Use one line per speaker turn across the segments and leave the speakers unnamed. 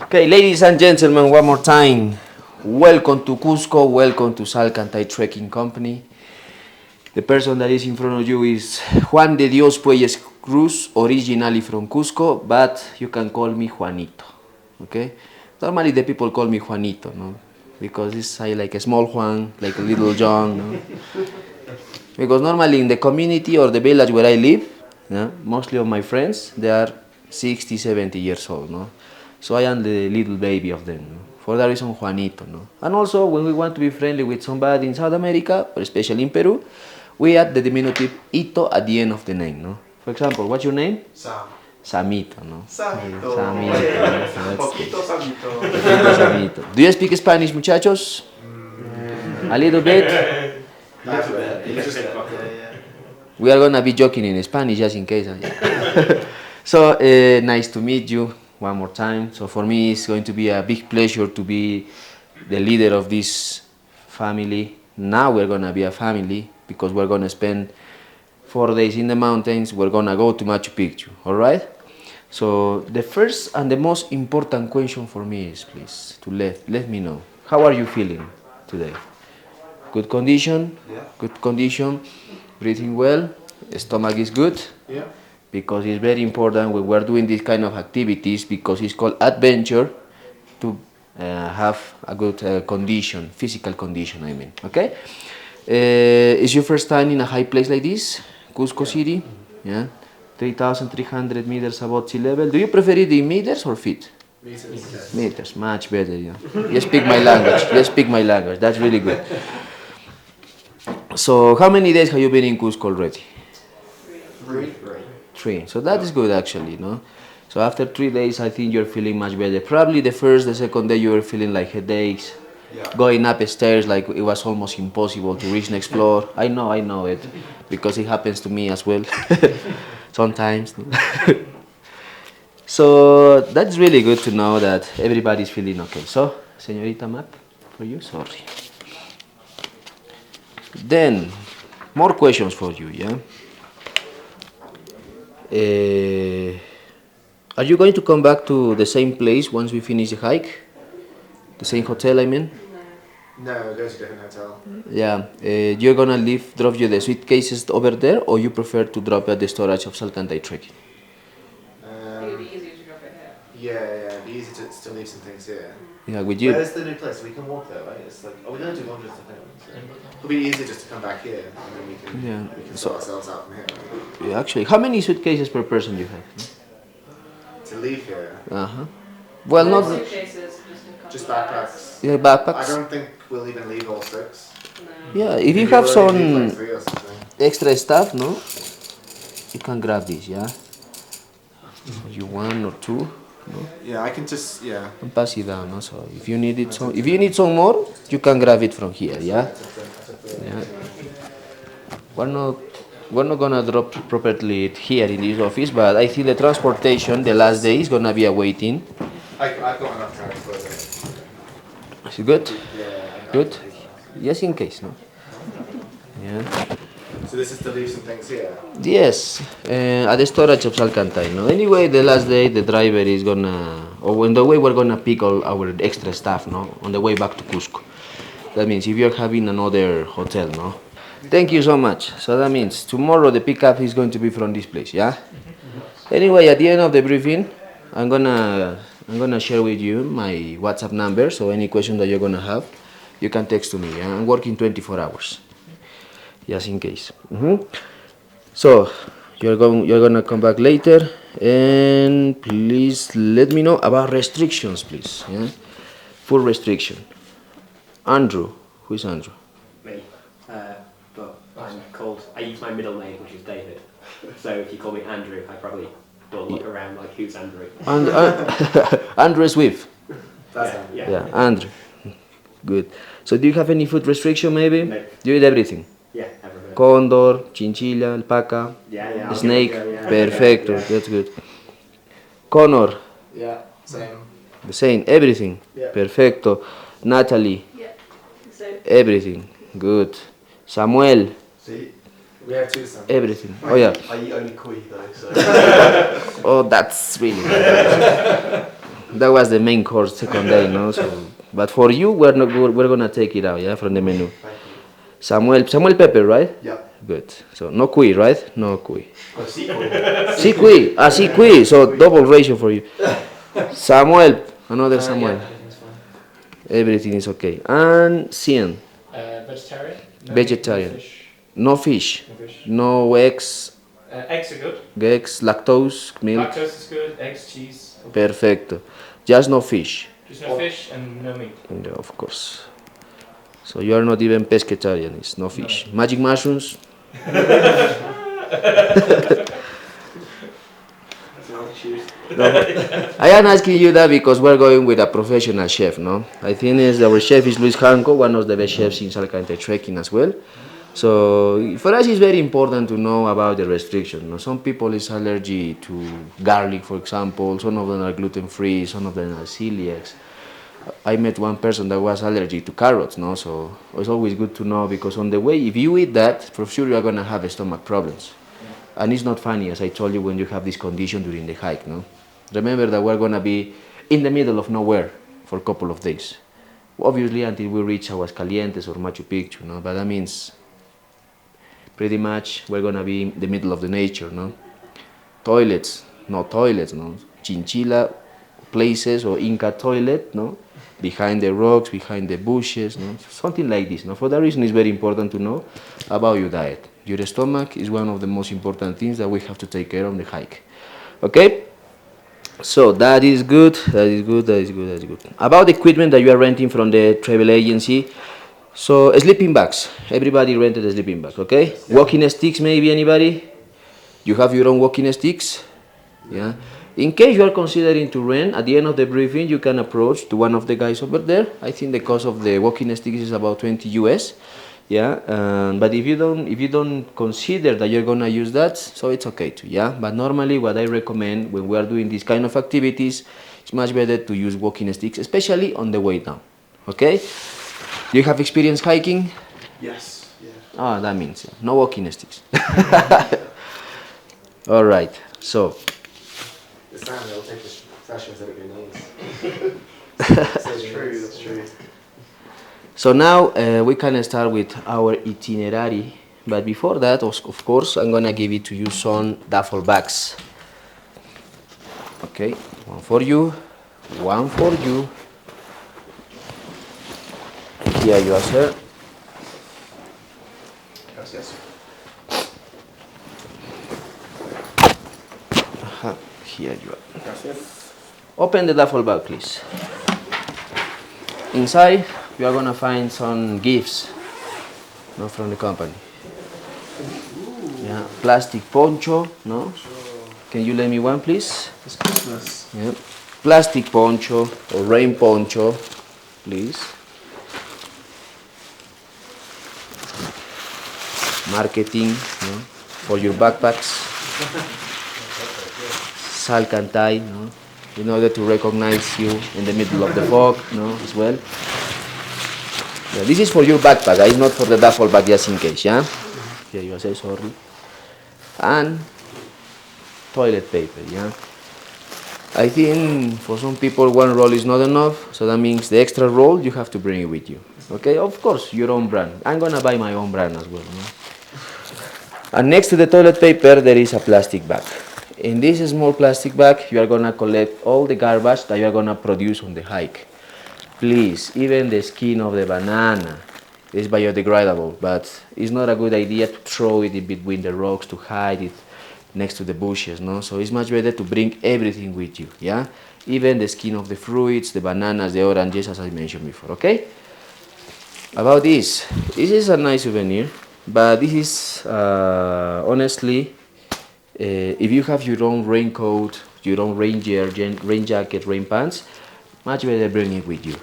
Okay, ladies and gentlemen, one more time. Welcome to Cusco, welcome to Salkantay Trekking Company. The person that is in front of you is Juan de Dios Puelles Cruz, originally from Cusco, but you can call me Juanito. Okay? Normally the people call me Juanito, no? Because it's like a small Juan, like a little John, no? Because normally in the community or the village where I live, yeah, mostly of my friends, they are 60, 70 years old, no? So I am the little baby of them, no? For that reason, Juanito, no? And also, when we want to be friendly with somebody in South America, or especially in Peru, we add the diminutive ito at the end of the name, no? For example, what's your name?
Sam.
Samito, no?
Samito.
Samito. So
Poquito Samito.
Poquito Samito. Do you speak Spanish, muchachos? A little bit? We are gonna be joking in Spanish just in case. So, nice to meet you one more time. So for me, it's going to be a big pleasure to be the leader of this family. Now we're gonna be a family because we're gonna spend 4 days in the mountains. We're gonna go to Machu Picchu, all right? So the first and the most important question for me is, please, to let me know, how are you feeling today? Good condition?
Yeah.
Good condition? Breathing well? Stomach is good?
Yeah.
Because it's very important when we're doing this kind of activities, because it's called adventure, to have a good condition, physical condition, I mean, okay? Is your first time in a high place like this, Cusco City? Yeah, 3,300 meters above sea level. Do you prefer it in meters or feet?
Meters.
Meters, much better, yeah. You speak my language, you speak my language, that's really good. So, how many days have you been in Cusco already?
3.
3. So that is good actually, no? So after 3 days, I think you're feeling much better. Probably the first, the second day, you were feeling like headaches, going up stairs like it was almost impossible to reach next floor. I know it, because it happens to me as well, sometimes. So that's really good to know that everybody's feeling okay. So, señorita map, for you, sorry. Then, more questions for you, yeah? Are you going to come back to the same place once we finish the hike? The same hotel, I mean?
No, go to a different hotel.
Yeah. You're gonna drop you the suitcases over there, or you prefer to drop at the storage of Salkantay Trekking?
It would be easier to drop it here. Yeah, it'd be easy to still leave some things here.
Yeah, with you.
Where's the new place? We can walk there, right? It's like, we don't do laundry stuff anyway. So it'll be easier just to come back here, and then we can sort ourselves out from here. Right?
Yeah, actually, how many suitcases per person you have?
To leave here.
Well, not
Suitcases,
just backpacks.
yeah, backpacks.
I don't think we'll even leave all 6.
No.
Yeah, if you
Maybe
have
we'll only leave
some
like 3 or something.
extra stuff, no, you can grab this. Yeah, you 1 or 2. No?
Yeah, I can just
And pass it down. No? So if you need some more, you can grab it from here. Yeah. Yeah. We're not gonna drop properly here in this office, but I think the transportation the last day is gonna be awaiting.
I've got enough transport.
Is it good?
Yeah.
Good. Just in case, no. Yeah.
So this is to leave some things here.
Yes, at the storage of Salkantay. No. Anyway, the last day the driver is gonna, or on the way we're gonna pick all our extra stuff, no, on the way back to Cusco. That means if you're having another hotel, no. Thank you so much. So that means tomorrow the pickup is going to be from this place, yeah. Anyway, at the end of the briefing, I'm gonna share with you my WhatsApp number. So any question that you're gonna have, you can text to me. Yeah? I'm working 24 hours. Just in case. So you're gonna come back later, and please let me know about restrictions, please. Yeah, full restriction. Andrew, who is Andrew?
Me, but I use my middle name, which is David. So if you call me Andrew, I probably will look around like, who's Andrew?
And Andrew Swift.
Yeah.
Andrew. Good. So do you have any food restriction? Maybe.
No.
Do you eat everything?
Yeah, everything.
Condor, chinchilla, alpaca,
Yeah.
snake.
Yeah.
Perfecto.
Yeah.
That's good. Connor,
Yeah, same.
the same. Everything.
Yeah.
Perfecto. Natalie,
Yeah. So
everything. Good. Samuel,
See? We have two sons.
Everything. Oh yeah.
I eat only koi though, so.
Oh, that's really good. That was the main course second day, no? So, but for you, we're gonna take it out, yeah, from the menu.
Thank you.
Samuel pepper, right?
Yeah.
Good. So no kui, right? No kui.
Oh, sea koi.
Si kui. Ah, si kui. So double ratio for you. Samuel, another Samuel.
Yeah, everything's fine.
Everything is okay. And Cian,
Vegetarian? No
Vegetarian.
meat,
no fish,
no fish.
no eggs,
Eggs are good.
eggs, lactose, milk.
Lactose is good. Eggs, cheese. Okay.
Perfecto. Just no fish.
Just no fish and no meat.
Yeah, of course. So you are not even pescatarian, it's no fish.
No.
Magic mushrooms? No. I am asking you that because we're going with a professional chef, no? I think our chef is Luis Hanco, one of the best chefs in Salkantay trekking as well. So for us it's very important to know about the restriction. No? Some people is allergy to garlic, for example. Some of them are gluten-free, some of them are celiacs. I met one person that was allergic to carrots, no? So it's always good to know because on the way, if you eat that, for sure you are going to have stomach problems. And it's not funny, as I told you, when you have this condition during the hike, no? Remember that we're going to be in the middle of nowhere for a couple of days. Obviously, until we reach Aguascalientes or Machu Picchu, no? But that means pretty much we're going to be in the middle of the nature, no? Toilets, no toilets, no? Chinchilla places or Inca toilet, no? Behind the rocks, behind the bushes, no? Something like this, no? For that reason, it's very important to know about your diet. Your stomach is one of the most important things that we have to take care of on the hike. Okay? So that is good, that is good, that is good, that is good. About the equipment that you are renting from the travel agency, so sleeping bags. Everybody rented a sleeping bag, okay? Walking sticks, maybe anybody? You have your own walking sticks? Yeah. In case you are considering to rent, at the end of the briefing, you can approach to one of the guys over there. I think the cost of the walking sticks is about 20 US. Yeah, but if you don't consider that you're gonna use that, so it's okay too. Yeah, but normally what I recommend when we are doing these kind of activities, it's much better to use walking sticks, especially on the way down. Okay? Do you have experience hiking?
Yes. Yeah.
Ah, that means no walking sticks. All right. So.
It's time they'll take the sessions out of your knees.
That's true. That's true.
So now we can start with our itinerary, but before that, of course, I'm gonna give it to you some duffel bags. Okay, one for you, one for you. Here you are, sir.
Gracias.
Here you are.
Gracias.
Open the duffel bag, please. Inside, you are gonna find some gifts, no, from the company. Yeah, plastic poncho, no? Can you lend me one, please?
It's Christmas.
Yeah. Plastic poncho or rain poncho, please. Marketing, no? For your backpacks. Salkantay, no? In order to recognize you in the middle of the fog, no, as well. Yeah, this is for your backpack, it's not for the duffel bag, just in case, yeah? Here you say sorry. And toilet paper, yeah? I think for some people one roll is not enough, so that means the extra roll you have to bring it with you. Okay, of course, your own brand. I'm gonna buy my own brand as well. No? And next to the toilet paper, there is a plastic bag. In this small plastic bag, you are gonna collect all the garbage that you are gonna produce on the hike. Please, even the skin of the banana is biodegradable, but it's not a good idea to throw it in between the rocks to hide it next to the bushes, no? So it's much better to bring everything with you, yeah? Even the skin of the fruits, the bananas, the oranges, as I mentioned before, okay? About this is a nice souvenir, but this is, honestly, if you have your own raincoat, your own rain jacket, rain pants, much better bring it with you,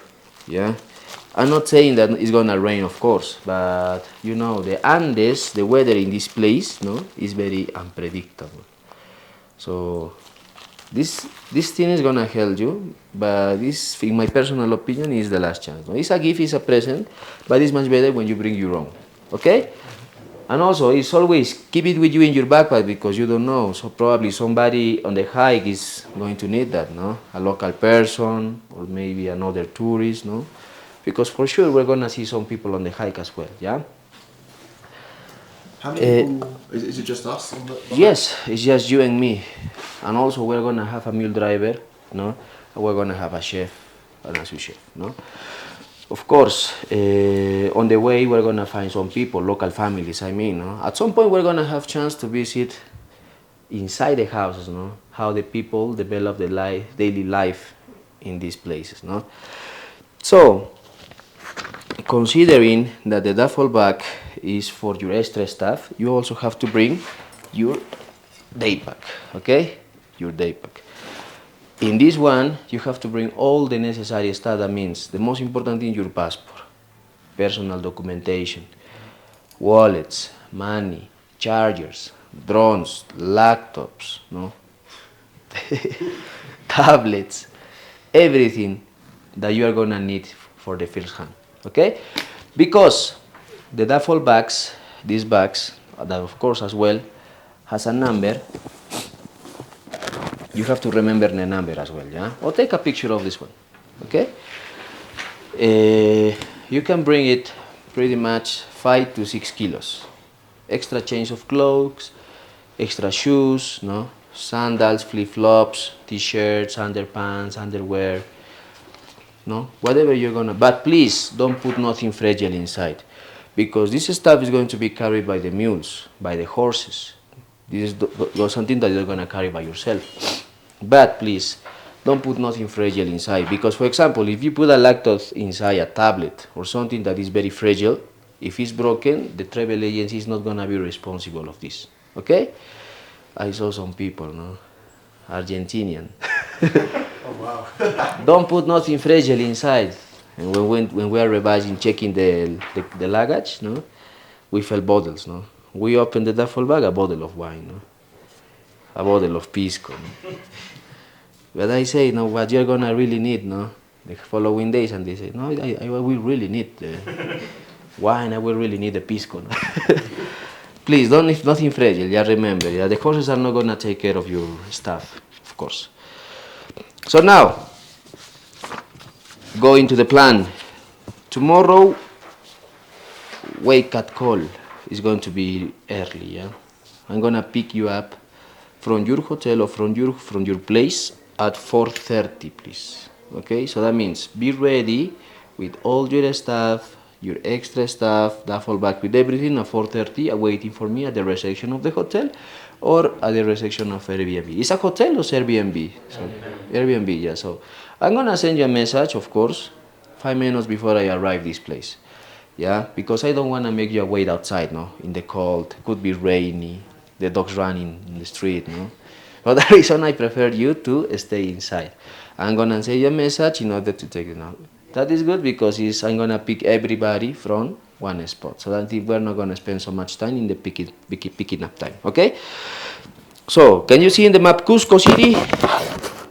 yeah? I'm not saying that it's gonna rain, of course, but you know, the Andes, the weather in this place, no, is very unpredictable. So this thing is gonna help you, but this, in my personal opinion, is the last chance. No? It's a gift, it's a present, but it's much better when you bring your own. Okay? And also, it's always keep it with you in your backpack because you don't know. So probably somebody on the hike is going to need that, no? A local person or maybe another tourist, no? Because for sure we're gonna see some people on the hike as well, yeah?
How many people? Is it just us? On the
Yes, it's just you and me. And also we're gonna have a mule driver, no? And we're gonna have a chef, and a sous chef, no? Of course, on the way we're gonna find some people, local families. I mean, no? At some point we're gonna have chance to visit inside the houses, no? How the people develop the daily life in these places, no? So, considering that the duffel bag is for your extra stuff, you also have to bring your day pack, okay? Your day pack. In this one, you have to bring all the necessary stuff. That means the most important thing, your passport, personal documentation, wallets, money, chargers, drones, laptops, no? Tablets, everything that you are gonna need for the first hand, okay? Because the duffel bags, these bags, that of course as well, has a number. You have to remember the number as well, yeah? Or take a picture of this one, okay? You can bring it pretty much 5 to 6 kilos. Extra change of clothes, extra shoes, no? Sandals, flip-flops, t-shirts, underpants, underwear, no? Whatever you're gonna, but please don't put nothing fragile inside because this stuff is going to be carried by the mules, by the horses. This is something that you're gonna carry by yourself. But please, don't put nothing fragile inside because, for example, if you put a lactose inside a tablet or something that is very fragile, if it's broken, the travel agency is not gonna be responsible of this. Okay? I saw some people, no, Argentinian.
Oh wow.
Don't put nothing fragile inside. And when we are revising, checking the luggage, no, we felt bottles, no. We opened the duffel bag, a bottle of wine, no, a bottle of pisco. No? But I say, no, what you're gonna really need, no, the following days, and they say, no, I will really need the wine. I will really need the pisco. No? Please don't leave nothing fragile. Yeah, remember, yeah, the horses are not gonna take care of your stuff, of course. So now, go into the plan. Tomorrow, wake at call is going to be early. Yeah, I'm gonna pick you up from your hotel or from your place at 4:30, please. Okay, so that means be ready with all your stuff, your extra stuff, duffel bag with everything at 4:30, waiting for me at the reception of the hotel or at the reception of Airbnb. It's a hotel or Airbnb? So, Airbnb, yeah. So I'm gonna send you a message, of course, 5 minutes before I arrive this place. Yeah, because I don't wanna make you wait outside, no, in the cold. Could be rainy, the dogs running in the street, no. For that reason, I prefer you to stay inside. I'm gonna send you a message in order to take it out. That is good because I'm gonna pick everybody from one spot, so that we're not gonna spend so much time in the picking up time. Okay? So, can you see in the map Cusco City?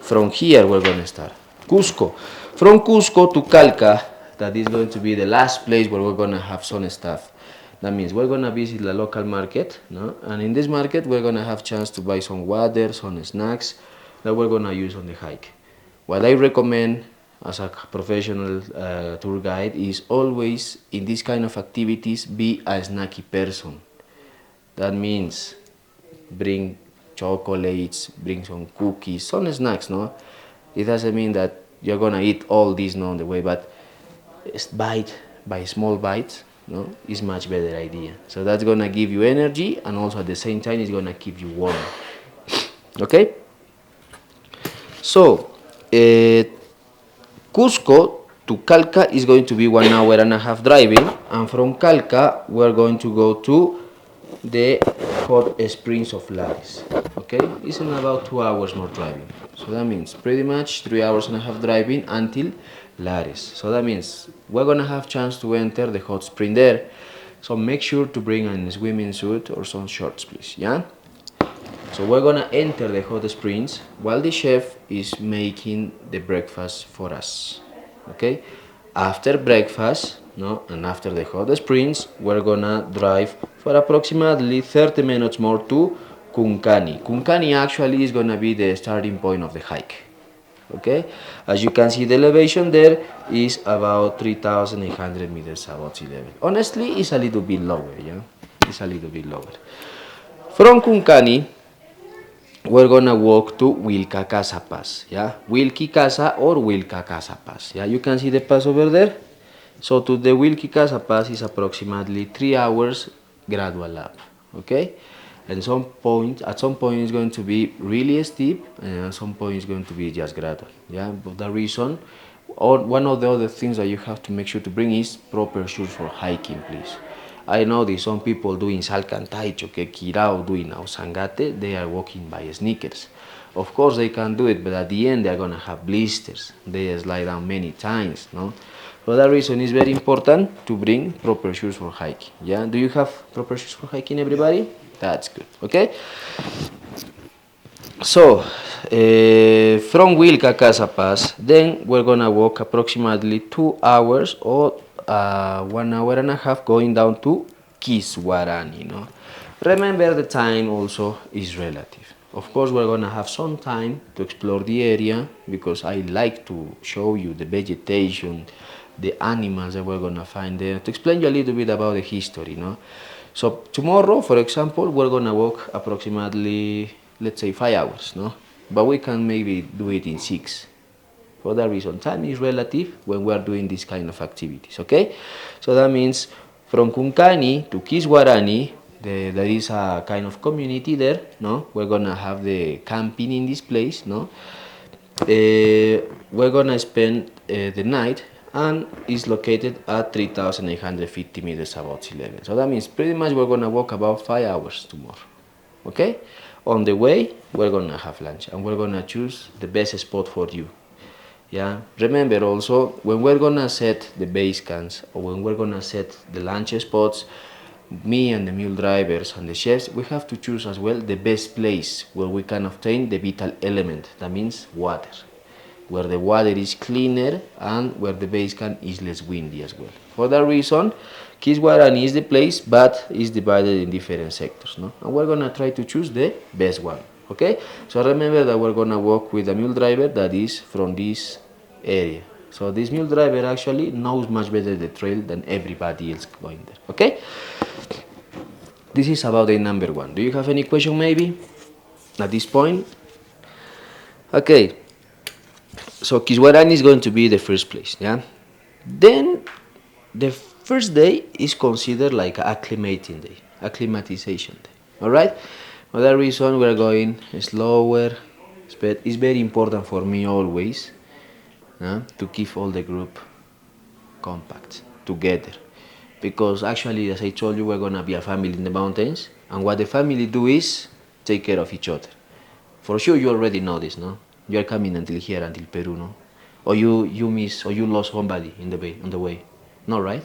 From here we're gonna start. Cusco. From Cusco to Calca, that is going to be the last place where we're gonna have some stuff. That means we're gonna visit the local market, no? And in this market we're gonna have chance to buy some water, some snacks that we're gonna use on the hike. What I recommend as a professional tour guide is always in this kind of activities be a snacky person. That means bring chocolates, bring some cookies, some snacks, no? It doesn't mean that you're gonna eat all this, no, on the way, but bite by small bites, no, is much better idea. So that's gonna give you energy and also at the same time it's gonna keep you warm. Okay? So, Cusco to Calca is going to be 1 hour and a half driving, and from Calca we're going to go to the hot springs of Lares. Okay, it's in about 2 hours more driving. So that means pretty much 3 hours and a half driving until Lares. So that means we're gonna have chance to enter the hot spring there. So make sure to bring a swimming suit or some shorts, please. Yeah. So we're gonna enter the hot springs while the chef is making the breakfast for us. Okay. After breakfast, no, and after the hot springs, we're gonna drive for approximately 30 minutes more to Kunkani. Kunkani actually is going to be the starting point of the hike. Okay, as you can see, the elevation there is about 3,800 meters above sea level. Honestly, it's a little bit lower, yeah? It's a little bit lower. From Kunkani, we're gonna walk to Wilcacasa Pass, yeah? Wilkicasa or Wilcacasa Pass, yeah? You can see the pass over there. So to the Wilkicasa Pass is approximately 3 hours gradual up, okay? And at some point it's going to be really steep, and at some point it's going to be just gradual, yeah? But the reason, or one of the other things that you have to make sure to bring is proper shoes for hiking, please. I know there's some people doing Salkantay, Choquequirao, doing Ausangate, they are walking by sneakers. Of course they can do it, but at the end they're gonna have blisters. They slide down many times, no? For that reason, it's very important to bring proper shoes for hiking. Yeah, do you have proper shoes for hiking, everybody? That's good. Okay. So, from Wilcacasa Pass, then we're gonna walk approximately 2 hours or 1 hour and a half going down to Kiswarani. No, remember the time also is relative. Of course, we're gonna have some time to explore the area because I like to show you the vegetation, the animals that we're gonna find there, to explain you a little bit about the history, no? So tomorrow, for example, we're gonna walk approximately, let's say, 5 hours, no? But we can maybe do it in 6. For that reason, time is relative when we are doing this kind of activities, okay? So that means from Kunkani to Kiswarani, there is a kind of community there, no? We're gonna have the camping in this place, no? We're gonna spend the night, and is located at 3,850 meters above sea level. So that means pretty much we're gonna walk about 5 hours tomorrow, okay? On the way, we're gonna have lunch, and we're gonna choose the best spot for you. Yeah, remember also, when we're gonna set the base camps, or when we're gonna set the lunch spots, me and the mule drivers and the chefs, we have to choose as well the best place where we can obtain the vital element, that means water, where the water is cleaner and where the base camp is less windy as well. For that reason, Kiswarani is the place, but is divided in different sectors, no? And we're gonna try to choose the best one, okay? So remember that we're gonna walk with a mule driver that is from this area. So this mule driver actually knows much better the trail than everybody else going there, okay? This is about the number 1. Do you have any question maybe at this point? Okay. So Kiswarani is going to be the first place, yeah? Then the first day is considered like acclimating day, acclimatization day, all right? For that reason, we're going slower. It's very important for me always to keep all the group compact together, because actually, as I told you, we're gonna be a family in the mountains, and what the family do is take care of each other. For sure, you already know this, no? You are coming until here, until Peru, no? Or you miss, or you lost somebody on the way. No, right?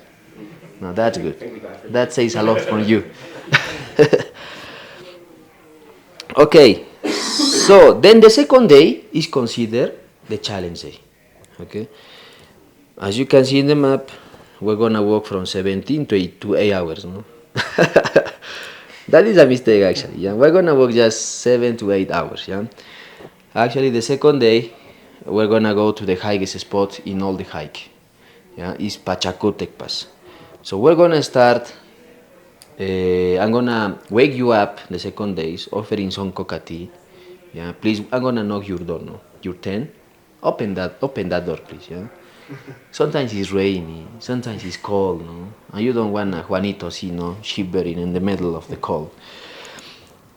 No, that's good. That says a lot from you. Okay, so then the second day is considered the challenge day. Okay, as you can see in the map, we're gonna walk from 17 to 8 hours, no? That is a mistake actually, yeah? We're gonna walk just 7 to 8 hours, yeah? Actually, the second day, we're gonna go to the highest spot in all the hike, yeah? It's Pachacutec Pass. So we're gonna start, I'm gonna wake you up the second days, offering some coca tea, yeah? Please, I'm gonna knock your door, no? Your tent, open that door, please, yeah? Sometimes it's rainy, sometimes it's cold, no? And you don't want a Juanito, no, shivering in the middle of the cold.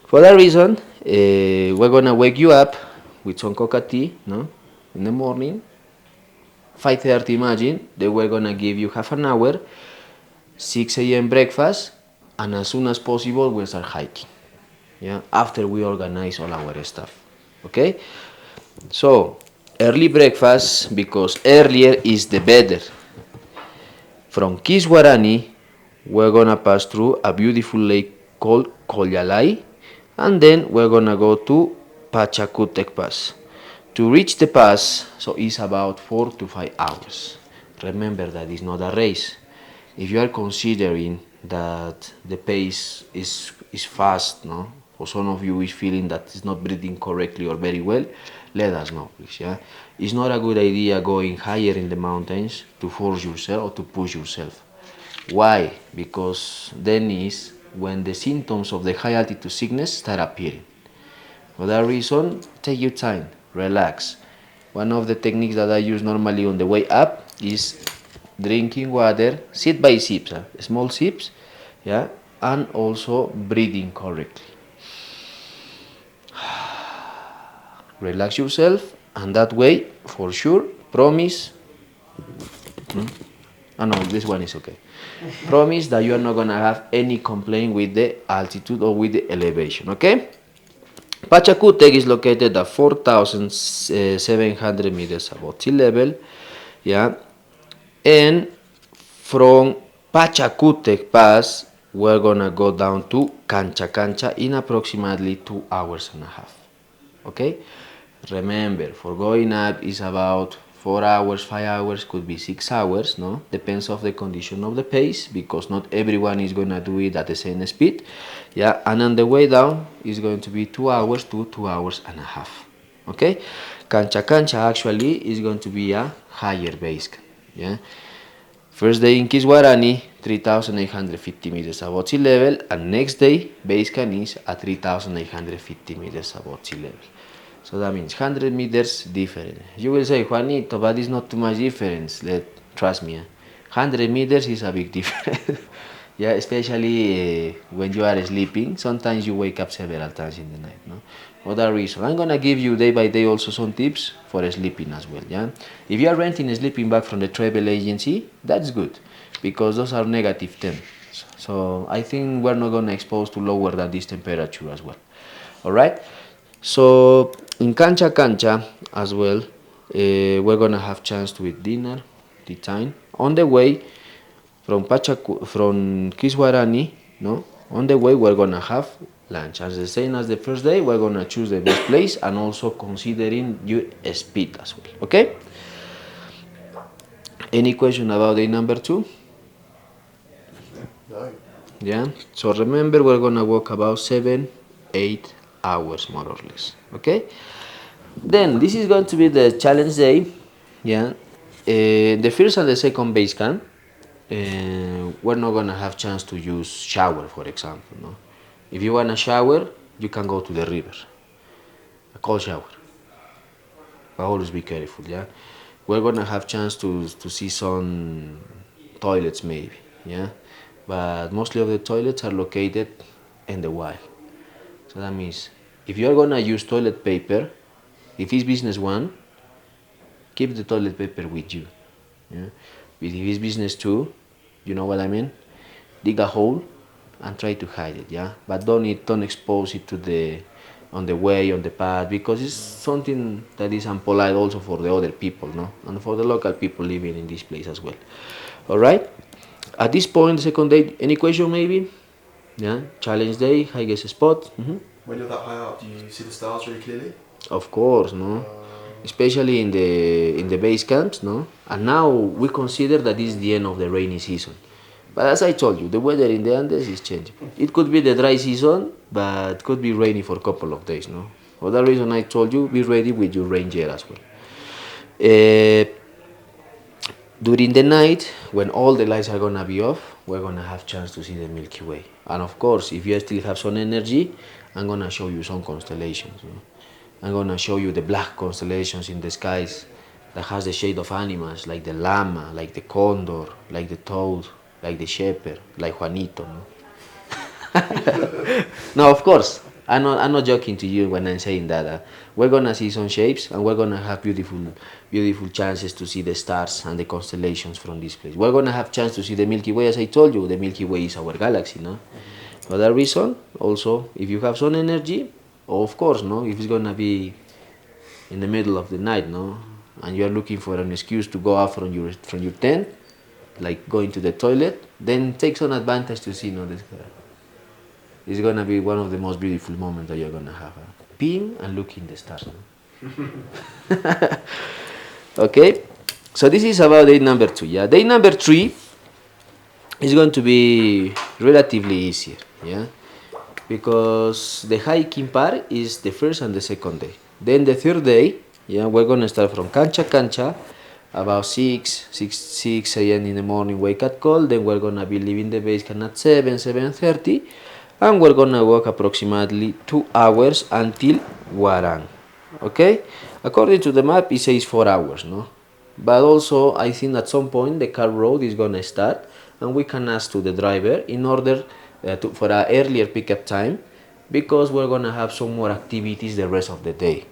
For that reason, we're gonna wake you up with some coca tea, no, in the morning. 5:30, imagine, then we're gonna give you half an hour, 6 a.m. breakfast, and as soon as possible, we'll start hiking, yeah, after we organize all our stuff, okay? So, early breakfast, because earlier is the better. From Kiswarani, we're gonna pass through a beautiful lake called Collalay, and then we're gonna go to Pachacutec Pass. To reach the pass, so it's about 4 to 5 hours. Remember that it's not a race. if you are considering that the pace is fast, no, or some of you is feeling that it's not breathing correctly or very well, let us know, please. Yeah, it's not a good idea going higher in the mountains to force yourself or to push yourself. Why? Because then is when the symptoms of the high altitude sickness start appearing. For that reason, take your time, relax. One of the techniques that I use normally on the way up is drinking water, sip by sips, small sips, yeah, and also breathing correctly. Relax yourself, and that way, for sure, promise. Oh no, this one is okay. Promise that you are not gonna have any complaint with the altitude or with the elevation, okay? Pachacutec is located at 4,700 meters above sea level, yeah, and from Pachacutec Pass, we're gonna go down to Cancha Cancha in approximately 2 hours and a half. Okay? Remember, for going up is about 4 hours, 5 hours, could be 6 hours, no? Depends of the condition of the pace, because not everyone is gonna do it at the same speed. Yeah, and on the way down is going to be 2 hours to 2 hours and a half. Okay? Cancha Cancha actually is going to be a higher base camp. Yeah. First day in Kiswarani, 3,850 meters above sea level, and next day base camp is at 3,850 meters above sea level. So that means 100 meters different. You will say, Juanito, but it's not too much difference. Trust me, 100 meters is a big difference. Yeah, especially when you are sleeping. Sometimes you wake up several times in the night. No, for that reason, I'm gonna give you day by day also some tips for sleeping as well. Yeah, if you are renting a sleeping bag from the travel agency, that's good, because those are negative temps. So I think we're not gonna expose to lower than this temperature as well. All right. So in Cancha Cancha as well, we're gonna have chance to eat dinner, tea time. On the way from from Kiswarani, no, on the way we're gonna have lunch. As the same as the first day, we're gonna choose the best place and also considering your speed as well. Okay? Any question about day number 2?
No.
Yeah. So remember, we're gonna walk about 7-8 hours more or less. Okay. Then this is going to be the challenge day. Yeah. The first and the second base camp, we're not gonna have chance to use shower, for example. No. If you wanna shower, you can go to the river. A cold shower. But always be careful. Yeah. We're gonna have chance to see some toilets maybe. Yeah. But mostly of the toilets are located in the wild. So that means if you're gonna use toilet paper, if it's business one, keep the toilet paper with you. Yeah? But if it's business two, you know what I mean? Dig a hole and try to hide it, yeah? But don't expose it to on the way, on the path, because it's something that is impolite also for the other people, no? And for the local people living in this place as well. Alright? At this point, the second day, any question maybe? Yeah, challenge day, highest spot.
When you're that high up, do you see the stars really clearly?
Of course, no. Especially in the base camps, no. And now we consider that this is the end of the rainy season. But as I told you, the weather in the Andes is changing. It could be the dry season, but could be rainy for a couple of days, no. For that reason, I told you, be ready with your rain gear as well. During the night, when all the lights are gonna be off, we're gonna have chance to see the Milky Way. And of course, if you still have some energy, I'm gonna show you some constellations. You know? I'm gonna show you the black constellations in the skies that has the shade of animals, like the llama, like the condor, like the toad, like the shepherd, like Juanito. No, no, of course. I'm not joking to you when I'm saying that. We're gonna see some shapes, and we're gonna have beautiful chances to see the stars and the constellations from this place. We're gonna have chance to see the Milky Way, as I told you. The Milky Way is our galaxy, no? For that reason, also, if you have some energy, of course, no, if it's gonna be in the middle of the night, no, and you are looking for an excuse to go out from your tent, like going to the toilet, then take some advantage to see, no, this. It's gonna be one of the most beautiful moments that you're gonna have. Peeing and looking the stars. No? Okay, so this is about day number 2. Yeah, day number 3. it's going to be relatively easier, yeah, because the hiking part is the first and the second day. Then the third day, yeah, we're gonna start from Cancha, about 6 a.m. in the morning, wake up call. Then we're gonna be leaving the base camp at 7:30, and we're gonna walk approximately 2 hours until Warang. Okay, according to the map, it says 4 hours, no? But also, I think at some point the car road is gonna start, and we can ask to the driver in order for an earlier pickup time, because we're gonna have some more activities the rest of the day.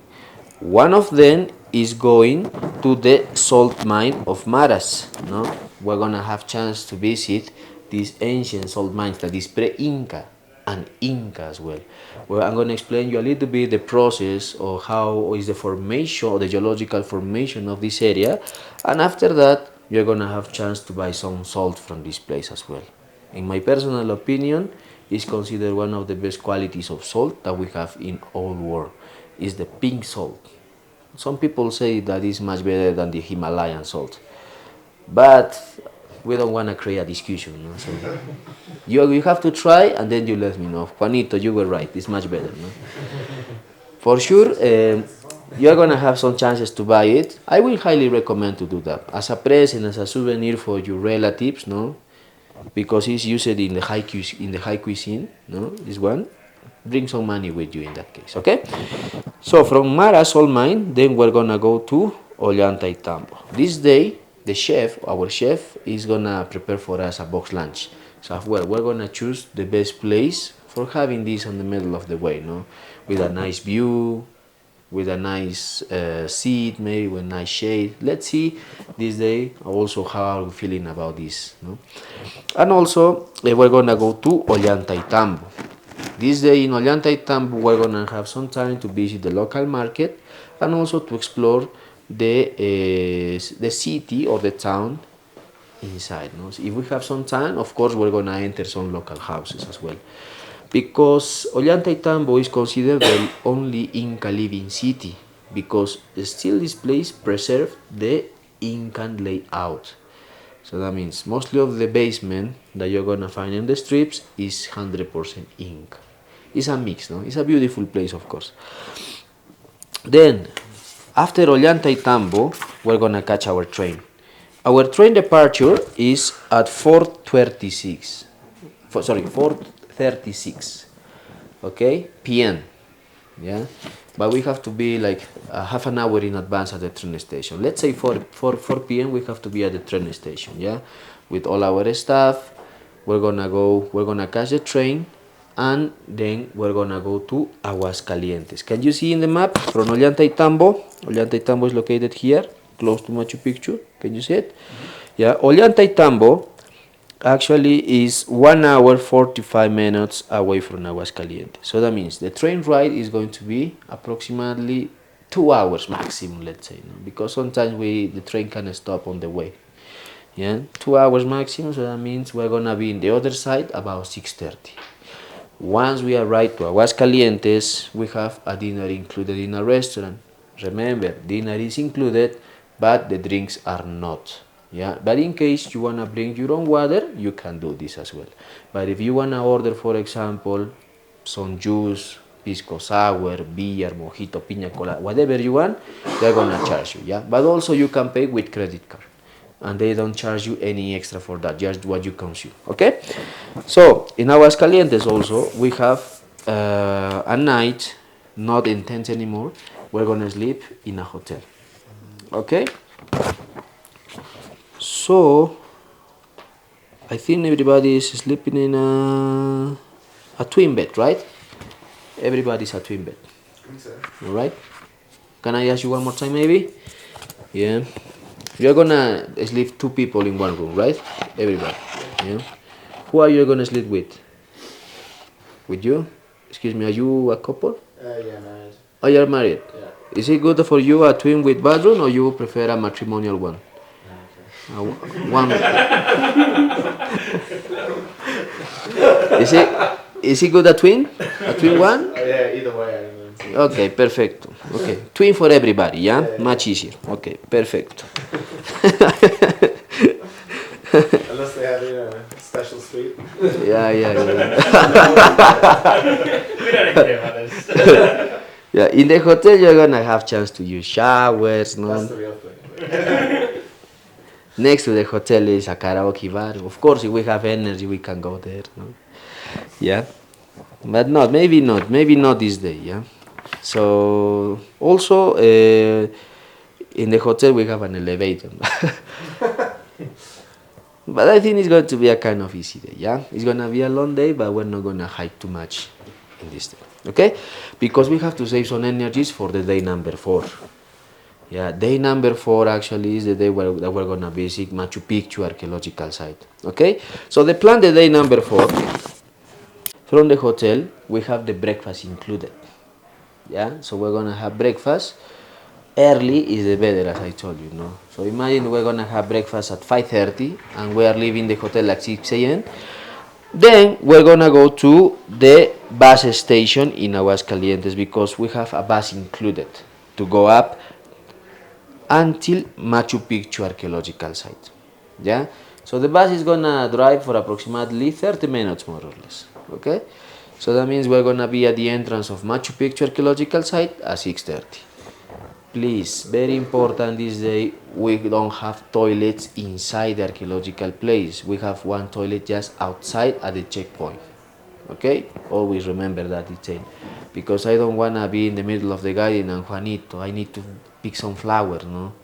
One of them is going to the salt mine of Maras. No, we're gonna have chance to visit these ancient salt mines that is pre-Inca and Inca as well. Well, I'm gonna explain you a little bit the process of how is the formation or the geological formation of this area, and after that you're gonna have chance to buy some salt from this place as well. In my personal opinion, is considered one of the best qualities of salt that we have in all world. Is the pink salt. Some people say that is much better than the Himalayan salt, but we don't want to create a discussion. No? So you have to try, and then you let me know. Juanito, you were right. It's much better. No? For sure, you're gonna have some chances to buy it. I will highly recommend to do that as a present, as a souvenir for your relatives. No, because it's used in the high cuisine. No, this one. Bring some money with you in that case, okay? So from Mara Salt Mine, then we're gonna go to Ollantaytambo. This day, our chef, is gonna prepare for us a box lunch. So well, we're gonna choose the best place for having this on the middle of the way, no? With a nice view, with a nice seat, maybe with nice shade. Let's see this day also how are we feeling about this, no? And also, we're gonna go to Ollantaytambo. This day in Ollantaytambo, we're gonna have some time to visit the local market and also to explore the city or the town inside. No? So if we have some time, of course, we're gonna enter some local houses as well, because Ollantaytambo is considered the only Inca living city, because still this place preserved the Incan layout. So that means mostly of the basement that you're gonna find in the strips is 100% Inca. It's a mix, no? It's a beautiful place, of course. Then, after Ollantaytambo, we're gonna catch our train. Our train departure is at 4:36. 4:36. Okay, p.m. Yeah, but we have to be like half an hour in advance at the train station. Let's say 4 p.m. we have to be at the train station. Yeah, with all our staff. We're gonna catch the train, and then we're gonna go to Aguascalientes. Can you see in the map from Ollantaytambo? Ollantaytambo is located here, close to Machu Picchu. Can you see it? Yeah, Ollantaytambo actually is 1 hour 45 minutes away from Aguascalientes. So that means the train ride is going to be approximately 2 hours maximum, let's say, no? Because sometimes the train can stop on the way. Yeah, 2 hours maximum. So that means we're gonna be in the other side about 6:30. Once we arrive to Aguascalientes, we have a dinner included in a restaurant. Remember, dinner is included, but the drinks are not. Yeah, but in case you wanna bring your own water, you can do this as well. But if you wanna order, for example, some juice, pisco sour, beer, mojito, piña colada, whatever you want, they're gonna charge you. Yeah, but also you can pay with credit card, and they don't charge you any extra for that, just what you consume. Okay, so in Aguascalientes also we have a night, not in tent anymore. We're gonna sleep in a hotel. Okay. So, I think everybody is sleeping in a twin bed, right? Everybody's a twin bed.
I think so.
All right? Can I ask you one more time, maybe? Yeah. You're gonna sleep 2 people in one room, right? Everybody. Yeah. Who are you gonna sleep with? With you? Excuse me, are you a couple?
Yeah, married.
Oh, you're married.
Yeah.
Is it good for you a twin with bathroom, or you prefer a matrimonial one? One. Is it good a twin? A twin one?
Oh, yeah, either way, I don't know.
Okay, perfecto. Okay, twin for everybody, yeah? Much easier. Okay, perfecto.
Unless they have, special
Yeah, yeah, yeah.
We don't need to hear about this.
Yeah, in the hotel you're gonna have chance to use showers, no?
That's the real thing.
Next to the hotel is a karaoke bar. Of course, if we have energy, we can go there, no? Yeah, but maybe not this day, yeah? So, also, in the hotel we have an elevator. But I think it's going to be a kind of easy day, yeah? It's going to be a long day, but we're not going to hike too much in this day, okay? Because we have to save some energies for the day number 4. Yeah, day number 4 actually is the day that we're going to visit Machu Picchu archaeological site, okay? So the plan, the day number 4, from the hotel, we have the breakfast included, yeah? So we're going to have breakfast. Early is the better, as I told you, no? So imagine we're gonna have breakfast at 5:30 and we are leaving the hotel at 6 a.m. Then we're gonna go to the bus station in Aguascalientes because we have a bus included to go up until Machu Picchu archaeological site. Yeah? So the bus is gonna drive for approximately 30 minutes more or less. Okay? So that means we're gonna be at the entrance of Machu Picchu archaeological site at 6:30. Please, very important this day, we don't have toilets inside the archaeological place. We have one toilet just outside at the checkpoint. Okay? Always remember that detail. Because I don't want to be in the middle of the garden and Juanito, I need to pick some flowers, no?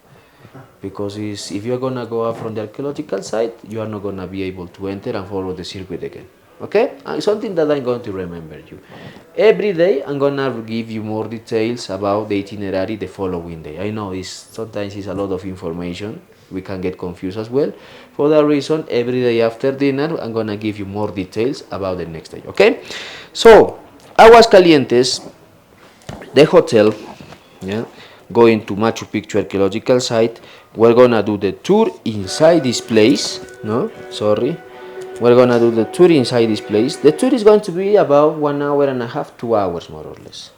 Because if you're going to go out from the archaeological site, you are not going to be able to enter and follow the circuit again. Okay? Something that I'm going to remember you. Every day I'm going to give you more details about the itinerary the following day. I know sometimes it's a lot of information. We can get confused as well. For that reason, every day after dinner, I'm going to give you more details about the next day. Okay? So, Aguascalientes, the hotel, yeah, going to Machu Picchu archaeological site. We're going to do the tour inside this place. No, sorry. We're gonna do the tour inside this place. The tour is going to be about 1 hour and a half, 2 hours more or less.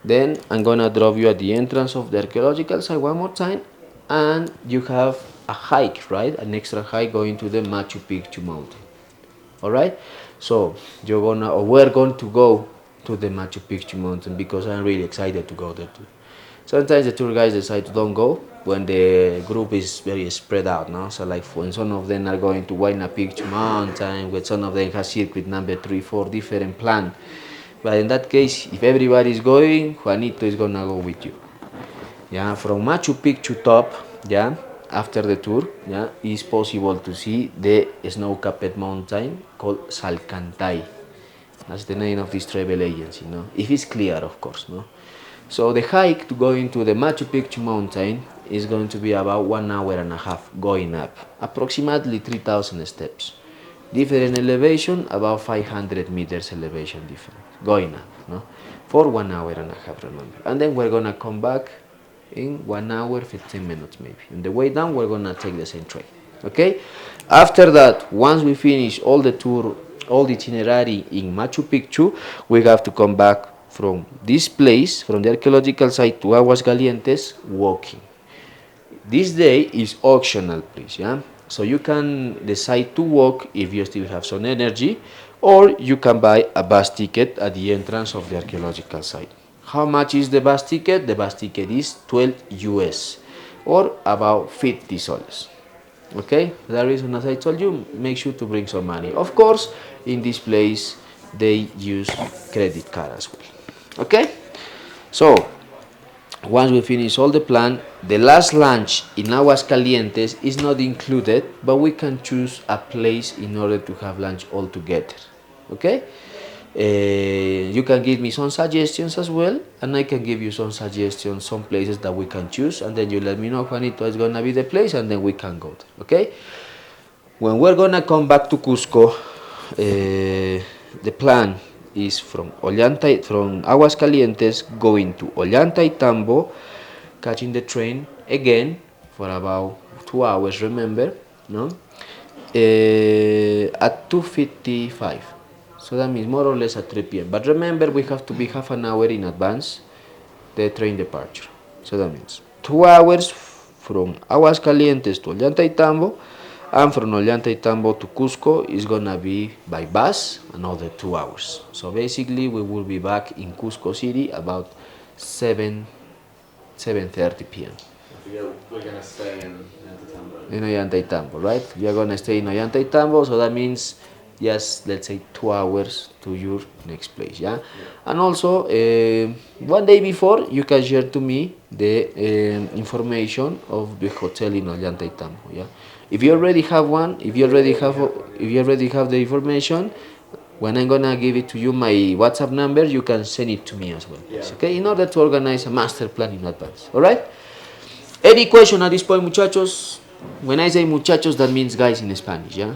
Then I'm gonna drop you at the entrance of the archaeological site one more time, and you have a hike, right? An extra hike going to the Machu Picchu mountain. All right. So we're going to go to the Machu Picchu mountain because I'm really excited to go there too. Sometimes the tour guides decide to don't go when the group is very spread out, no? So like when some of them are going to Huayna Picchu Mountain, when some of them have circuit number 3, 4 different plan. But in that case, if everybody is going, Juanito is gonna go with you. Yeah, from Machu Picchu top, yeah, after the tour, yeah, it's possible to see the snow-capped mountain called Salkantay. That's the name of this travel agency, no? If it's clear, of course, no? So the hike to go into the Machu Picchu mountain is going to be about 1 hour and a half going up, approximately 3,000 steps. Different elevation, about 500 meters elevation different, going up, no? For 1 hour and a half, remember. And then we're gonna come back in 1 hour, 15 minutes maybe. On the way down, we're gonna take the same train, okay? After that, once we finish all the tour, all the itinerary in Machu Picchu, we have to come back from this place, from the archaeological site to Aguascalientes, walking. This day is optional, please, yeah? So you can decide to walk if you still have some energy, or you can buy a bus ticket at the entrance of the archaeological site. How much is the bus ticket? The bus ticket is 12 US, or about 50 soles. Okay, the reason, as I told you, make sure to bring some money. Of course, in this place, they use credit card as well. Okay, so once we finish all the plan, the last lunch in Aguascalientes is not included, but we can choose a place in order to have lunch all together. Okay, you can give me some suggestions as well, and I can give you some suggestions, some places that we can choose, and then you let me know, Juanito, is gonna be the place, and then we can go there. Okay, when we're gonna come back to Cusco, the plan is from Aguascalientes going to Ollantaytambo, catching the train again for about 2 hours, remember, no? At 2:55. So that means more or less at 3 p.m. But remember, we have to be half an hour in advance the train departure. So that means 2 hours from Aguascalientes to Ollantaytambo and from Ollantaytambo to Cusco is gonna be by bus another 2 hours. So basically we will be back in Cusco City about 7:30 p.m.
We're gonna stay in Antatambo.
in Ollantaytambo, right? We are gonna stay in Ollantaytambo, so that means just let's say 2 hours to your next place, yeah. And also, one day before, you can share to me the information of the hotel in Ollantaytambo, yeah. If you already have one, if you already have the information, when I'm gonna give it to you my WhatsApp number, you can send it to me as well.
Yeah.
Okay, in order to organize a master plan in advance. All right. Any question at this point, muchachos? When I say muchachos, that means guys in Spanish, yeah?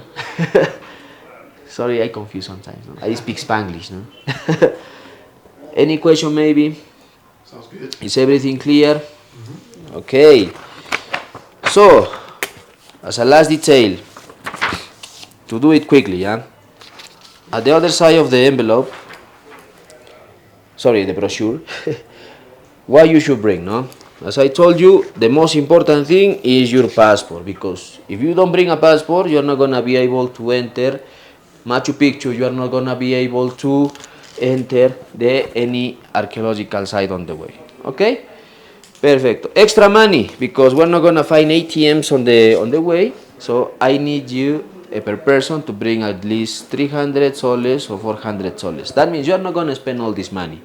Sorry, I confuse sometimes. No? I speak Spanglish, no? Any question maybe?
Sounds good.
Is everything clear? Okay. So, as a last detail, to do it quickly, yeah? At the other side of the envelope, sorry, the brochure, what you should bring, no? As I told you, the most important thing is your passport, because if you don't bring a passport, you're not gonna be able to enter Machu Picchu, you are not gonna be able to enter any archaeological site on the way. Okay? Perfecto. Extra money, because we're not gonna find ATMs on the way, so I need you per person to bring at least 300 soles or 400 soles. That means you're not gonna spend all this money.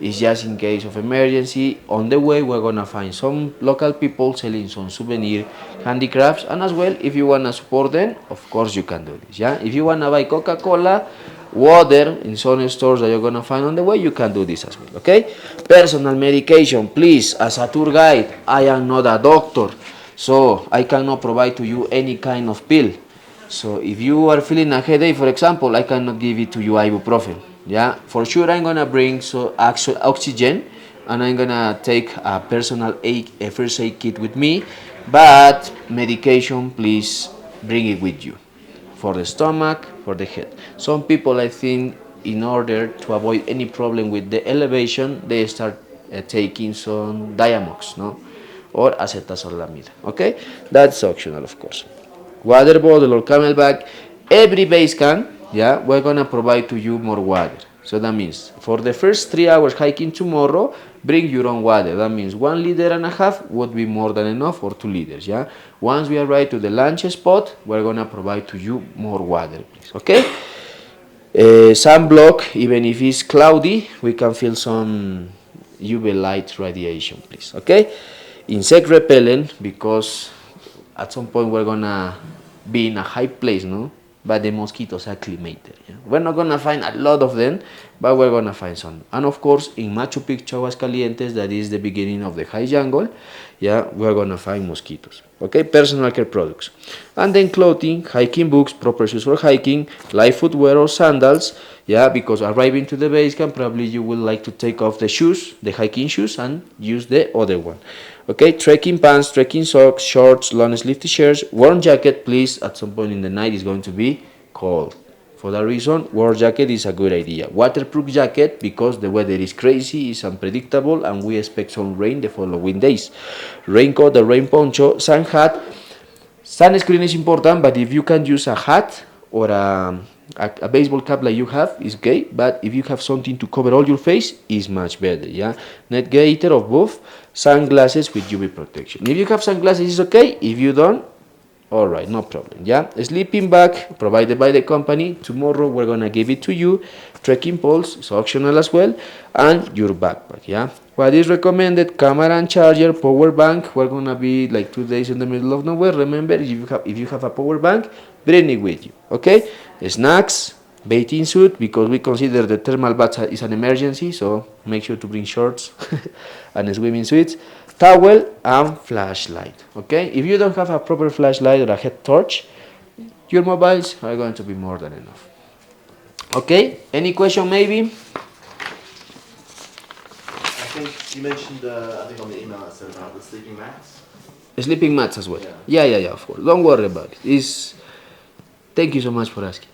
It's just in case of emergency. On the way, we're gonna find some local people selling some souvenir handicrafts, and as well, if you wanna support them, of course you can do this. Yeah. If you wanna buy Coca-Cola, water in some stores that you're gonna find on the way, you can do this as well. Okay. Personal medication, please. As a tour guide, I am not a doctor, so I cannot provide to you any kind of pill. So if you are feeling a headache, for example, I cannot give it to you ibuprofen. Yeah, for sure I'm gonna bring actual oxygen, and I'm gonna take a personal a first aid kit with me, but medication, please bring it with you for the stomach, for the head. Some people, I think, in order to avoid any problem with the elevation, they start taking some Diamox, no, or acetazolamide. Okay, that's optional, of course. Water bottle or camelback. Every base camp, yeah, we're gonna provide to you more water. So that means for the first 3 hours hiking tomorrow, bring your own water. That means 1.5 liters would be more than enough, or 2 liters. Yeah. Once we arrive to the lunch spot, we're gonna provide to you more water, please. Okay. Sunblock, even if it's cloudy, we can feel some UV light radiation, please. Okay. Insect repellent, because at some point we're gonna be in a high place, no? But the mosquitoes are acclimated. Yeah? We're not gonna find a lot of them, but we're gonna find some. And of course, in Machu Picchu, Aguascalientes, that is the beginning of the high jungle, yeah, we're gonna find mosquitoes. Okay, personal care products. And then clothing, hiking boots, proper shoes for hiking, light footwear or sandals, yeah, because arriving to the base camp, probably you will like to take off the shoes, the hiking shoes, and use the other one. Okay, trekking pants, trekking socks, shorts, long sleeve t-shirts, warm jacket, please. At some point in the night, it's going to be cold. For that reason, warm jacket is a good idea. Waterproof jacket, because the weather is crazy, is unpredictable, and we expect some rain the following days. Raincoat, a rain poncho, sun hat. Sunscreen is important, but if you can use a hat or a baseball cap like you have, is okay. But if you have something to cover all your face, is much better. Yeah, net gaiter of both. Sunglasses with UV protection. If you have sunglasses, it's okay. If you don't, all right, no problem. Yeah, a sleeping bag provided by the company. Tomorrow we're gonna give it to you. Trekking poles is optional as well, and your backpack. Yeah, what is recommended? Camera and charger, power bank. We're gonna be like 2 days in the middle of nowhere. Remember, if you have a power bank, bring it with you. Okay, snacks, bathing suit, because we consider the thermal bath is an emergency, so make sure to bring shorts and swimming suits, towel and flashlight. Okay, if you don't have a proper flashlight or a head torch, your mobiles are going to be more than enough. Okay, any question maybe?
I think you mentioned, I think on the email it said about the sleeping mats.
Sleeping mats as well.
Yeah.
Yeah, of course. Don't worry about it. Thank you so much for asking.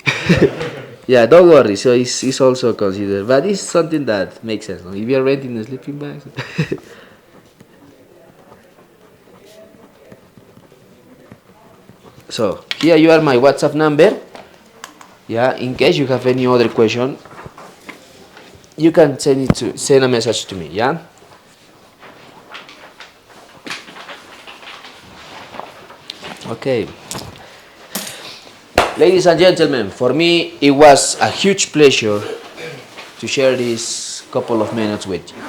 Yeah, don't worry. So it's also considered, but it's something that makes sense. No? If you're renting a sleeping bag. So here you are my WhatsApp number. Yeah, in case you have any other question, you can send a message to me. Yeah. Okay. Ladies and gentlemen, for me it was a huge pleasure to share this couple of minutes with you.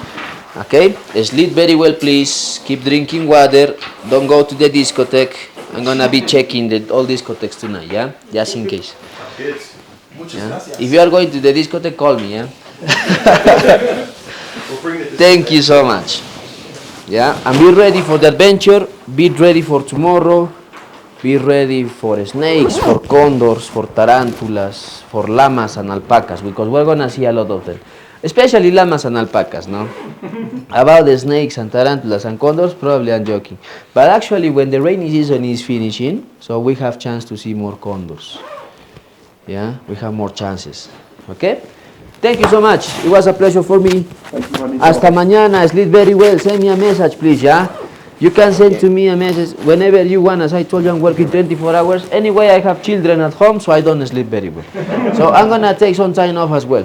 Okay? Sleep very well, please. Keep drinking water. Don't go to the discotheque. I'm gonna be checking all discotheques tonight, yeah? Just in case.
Good. Muchas
Yeah?
gracias.
If you are going to the discotheque, call me, yeah?
We'll bring it.
Thank you so much. Yeah? And be ready for the adventure. Be ready for tomorrow. Be ready for snakes, for condors, for tarantulas, for llamas and alpacas, because we're gonna see a lot of them. Especially llamas and alpacas, no? About the snakes and tarantulas and condors, probably I'm joking. But actually, when the rainy season is finishing, so we have chance to see more condors. Yeah, we have more chances. Okay? Thank you so much. It was a pleasure for me. Hasta mañana. Sleep very well. Send me a message, please, yeah? You can send to me a message whenever you want. As I told you, I'm working 24 hours. Anyway, I have children at home, so I don't sleep very well. So I'm going to take some time off as well.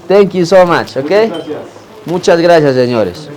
Thank you so much, okay? Muchas gracias, señores.